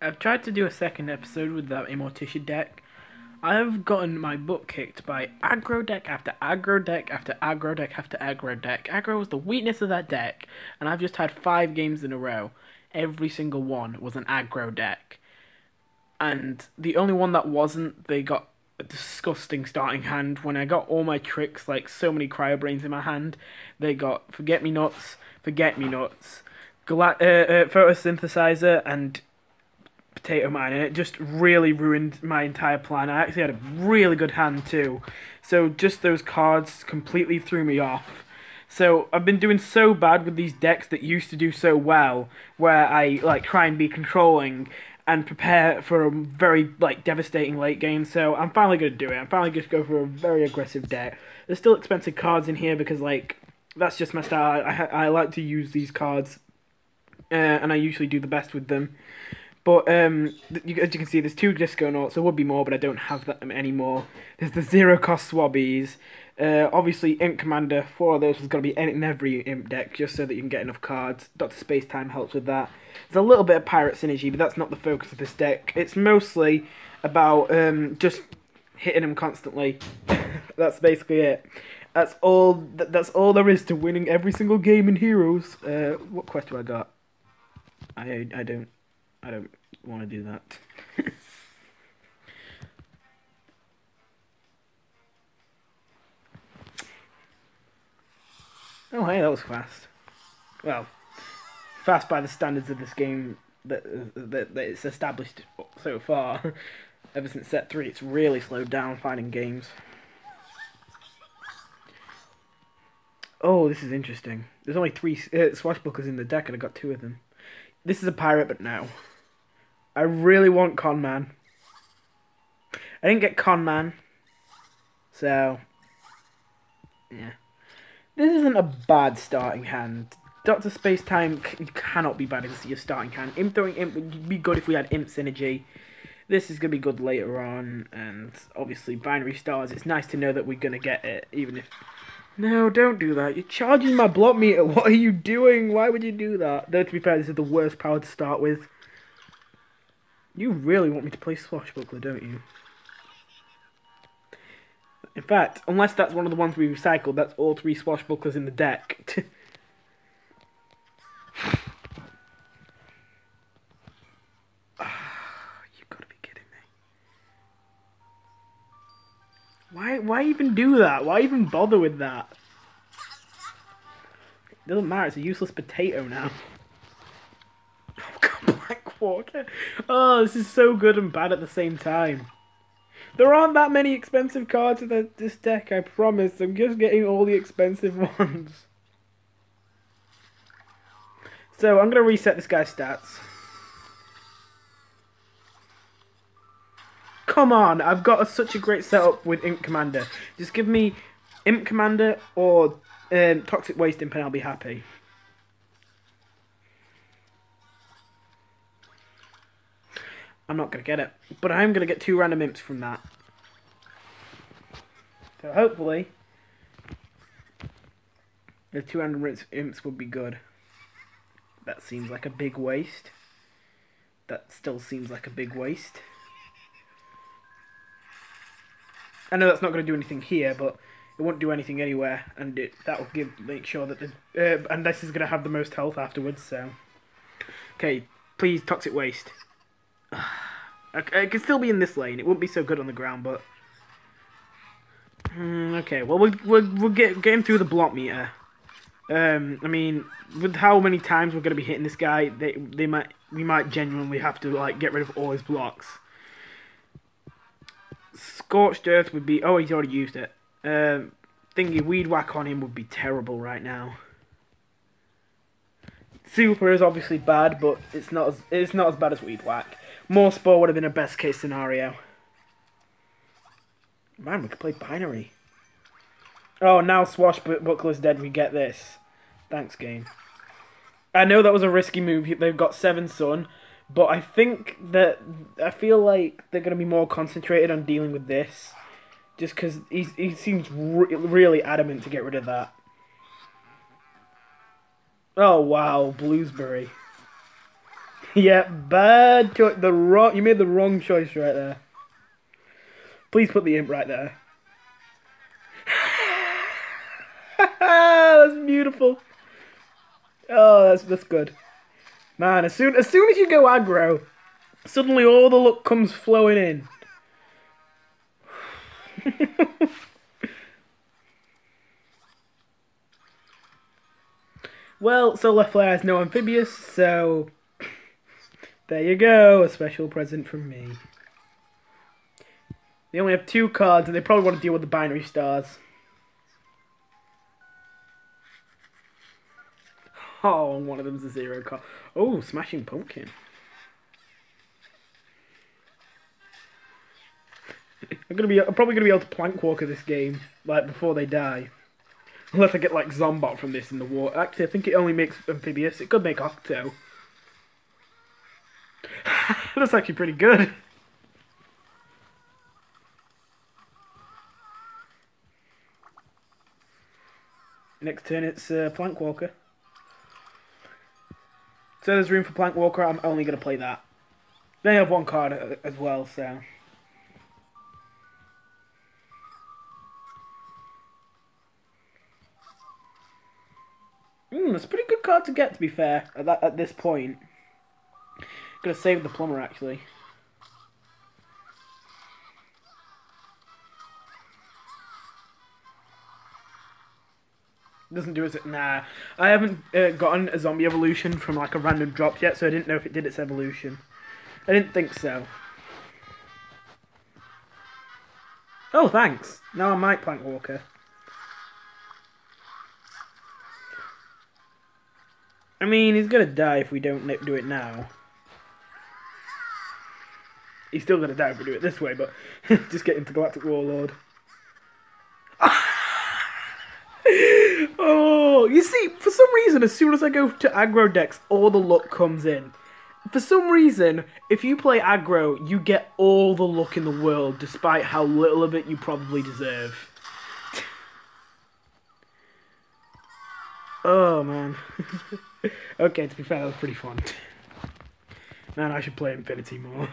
I've tried to do a second episode with that Immorticia deck. I've gotten my butt kicked by aggro deck after aggro deck after aggro deck after aggro deck. Aggro was the weakness of that deck, and I've just had 5 games in a row. Every single one was an aggro deck. And the only one that wasn't, they got a disgusting starting hand. When I got all my tricks, like so many cryo brains in my hand, they got forget me nuts, photosynthesizer, and potato mine, and it just really ruined my entire plan. I actually had a really good hand too, so just those cards completely threw me off. So I've been doing so bad with these decks that used to do so well, where I like try and be controlling and prepare for a very like devastating late game. So I'm finally gonna do it. I'm finally gonna go for a very aggressive deck. There's still expensive cards in here because like that's just my style. I like to use these cards, and I usually do the best with them. But as you can see, there's 2 Disco there would be more, but I don't have that anymore. There's the zero cost Swabbies. Obviously, Imp Commander, 4 of those has got to be in every Imp deck, just so that you can get enough cards. Dr. Spacetime helps with that. There's a little bit of Pirate Synergy, but that's not the focus of this deck. It's mostly about just hitting them constantly. That's basically it. That's all. That's all there is to winning every single game in Heroes. What quest do I got? I don't. I don't want to do that. Oh, hey, that was fast. Well, fast by the standards of this game that it's established so far. Ever since set 3, it's really slowed down finding games. Oh, this is interesting. There's only 3 swashbucklers in the deck, and I got 2 of them. This is a pirate, but no. I really want Conman. I didn't get Conman, so yeah. This isn't a bad starting hand. Dr. Spacetime cannot be bad as your starting hand. Imp throwing Imp would be good if we had Imp Synergy. This is going to be good later on, and obviously Binary Stars, it's nice to know that we're going to get it, even if... No, don't do that. You're charging my block meter. What are you doing? Why would you do that? Though, to be fair, this is the worst power to start with. You really want me to play Swashbuckler, don't you? In fact, unless that's one of the ones we recycled, that's all 3 Swashbucklers in the deck. You've got to be kidding me. Why even do that? Why even bother with that? It doesn't matter, it's a useless potato now. Oh, God, Black Walker. Oh, this is so good and bad at the same time. There aren't that many expensive cards in this deck, I promise. I'm just getting all the expensive ones. So, I'm going to reset this guy's stats. Come on, I've got such a great setup with Imp Commander. Just give me Imp Commander or Toxic Waste Imp and I'll be happy. I'm not going to get it, but I am going to get 2 random imps from that. So hopefully, the 2 random imps would be good. That seems like a big waste. That still seems like a big waste. I know that's not going to do anything here, but it won't do anything anywhere, and that will make sure that the and this is going to have the most health afterwards. So, okay, please Toxic Waste. It could still be in this lane. It wouldn't be so good on the ground, but okay. Well, we're getting through the block meter. I mean, with how many times we're going to be hitting this guy, we might genuinely have to like get rid of all his blocks. Scorched Earth would be... Oh, he's already used it. Thingy Weed Whack on him would be terrible right now. Super is obviously bad, but it's not as bad as Weed Whack. More Spore would have been a best case scenario. Man, we could play Binary. Oh, now Swashbuckler's dead, we get this. Thanks, game. I know that was a risky move. They've got 7 Sun, but I feel like they're going to be more concentrated on dealing with this. Just because he seems really adamant to get rid of that. Oh, wow. Bluesberry. Yeah, bad choice. You made the wrong choice right there. Please put the imp right there. That's beautiful. Oh, that's good. Man, as soon as you go aggro, suddenly all the luck comes flowing in. Well, solar flare has no amphibious, so there you go, a special present from me. They only have 2 cards, and they probably want to deal with the binary stars. Oh, one of them's a 0 card. Oh, smashing pumpkin. I'm probably gonna be able to plank walker this game, like before they die. Unless I get like Zombot from this in the war. Actually, I think it only makes amphibious. It could make Octo. That's actually pretty good. Next turn it's Plank Walker. So there's room for Plank Walker. I'm only going to play that. They have 1 card as well, so. That's a pretty good card to get, to be fair, at this point. Gonna save the Plumber, actually. Doesn't do it. Nah. I haven't gotten a zombie evolution from like a random drop yet, so I didn't know if it did its evolution. I didn't think so. Oh, thanks. Now I might Plank Walker. I mean, he's gonna die if we don't do it now. He's still gonna die if we do it this way, but just get into Galactic Warlord. Oh, you see, for some reason, as soon as I go to aggro decks, all the luck comes in. For some reason, if you play aggro, you get all the luck in the world, despite how little of it you probably deserve. Oh, man. Okay, to be fair, that was pretty fun. Man, I should play Impfinity more.